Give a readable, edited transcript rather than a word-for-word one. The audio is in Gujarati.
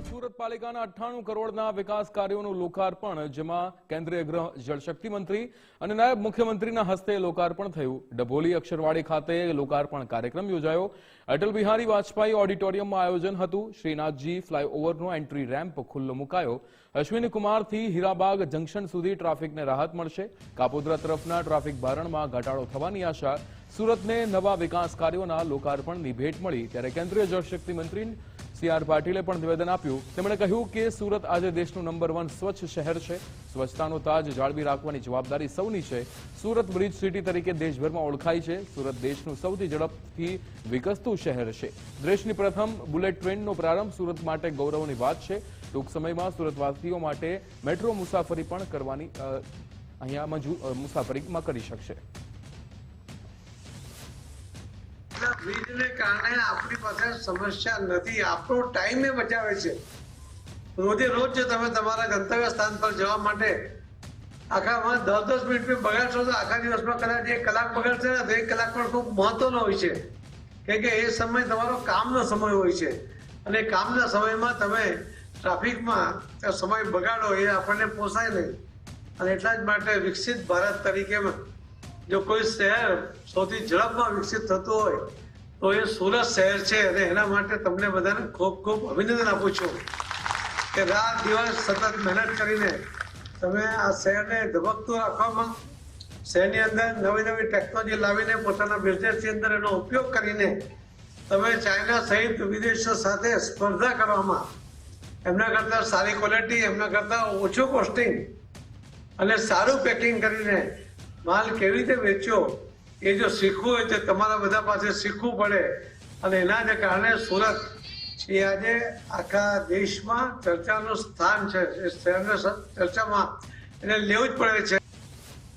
સુરત પાલિકાના 98 કરોડના વિકાસ કાર્યોનું લોકાર્પણ, જેમાં કેન્દ્રીય ગૃહ જળશક્તિ મંત્રી અને નાયબ મુખ્યમંત્રીના હસ્તે લોકાર્પણ થયું. ડભોલી અક્ષરવાડી ખાતે લોકાર્પણ કાર્યક્રમ યોજાયો. અટલ બિહારી વાજપેયી ઓડિટોરિયમમાં આયોજન હતું. શ્રીનાથજી ફ્લાયઓવરનો એન્ટ્રી રેમ્પ ખુલ્લો મુકાયો. અશ્વિની કુમારથી હીરાબાગ જંકશન સુધી ટ્રાફિકને રાહત મળશે. કાપોદ્રા તરફના ટ્રાફિક ભારણમાં ઘટાડો થવાની આશા. સુરતને નવા વિકાસ કાર્યોના લોકાર્પણની ભેટ મળી ત્યારે કેન્દ્રીય જળશક્તિ મંત્રી સી.આર. પાટીલે પણ નિવેદન આપ્યું. તેમણે કહ્યું કે સુરત આજે દેશનું નંબર 1 સ્વચ્છ શહેર છે. સ્વચ્છતાનો તાજ જાળવી રાખવાની જવાબદારી સૌની છે. સુરત બ્રિજ સિટી તરીકે દેશભરમાં ઓળખાય છે. સુરત દેશનું સૌથી ઝડપથી વિકસતું શહેર છે. દેશની પ્રથમ બુલેટ ટ્રેનનો પ્રારંભ સુરત માટે ગૌરવની વાત છે. ટૂંક સમયમાં સુરતવાસીઓ માટે મેટ્રો મુસાફરી પણ કરવાની અહીંયા મુસાફરીમાં કરી શકશે. બ્રિજને કારણે આપણી પાસે સમસ્યા નથી. આપણો ટાઈમ એ બચાવે છે. રોજે રોજ જો તમે તમારા ગંતવ્ય સ્થાન પર જવા માટે આખામાં 10-10 મિનિટ બગાડશો તો આખા દિવસમાં કદાચ 1 કલાક બગાડશે ને તો 1 કલાક પણ ખૂબ મહત્વનો હોય છે, કેમ કે એ સમય તમારો કામનો સમય હોય છે અને કામના સમયમાં તમે ટ્રાફિકમાં સમય બગાડો એ આપણને પોસાય નહીં. અને એટલા જ માટે વિકસિત ભારત તરીકે જો કોઈ શહેર સૌથી ઝડપમાં વિકસિત થતું હોય તો એ સુરત શહેર છે. અને એના માટે તમને બધાને ખૂબ ખૂબ અભિનંદન આપું છું કે રાત દિવસ સતત મહેનત કરીને તમે આ શહેરને ધબકતું રાખવામાં, શહેરની અંદર નવી નવી ટેકનોલોજી લાવીને પોતાના બિઝનેસની અંદર એનો ઉપયોગ કરીને તમે ચાઇના સહિત વિદેશો સાથે સ્પર્ધા કરવામાં, એમના કરતાં સારી ક્વોલિટી, એમના કરતાં ઓછું કોસ્ટિંગ અને સારું પેકિંગ કરીને માલ કેવી રીતે વેચ્યો એ જો શીખવું હોય તો તમારા બધા પાસે શીખવું પડે. અને એના જ કારણે સુરત એ આજે આખા દેશમાં ચર્ચાનું સ્થાન છે. એ શહેરના ચર્ચામાં એને લેવું જ પડે છે.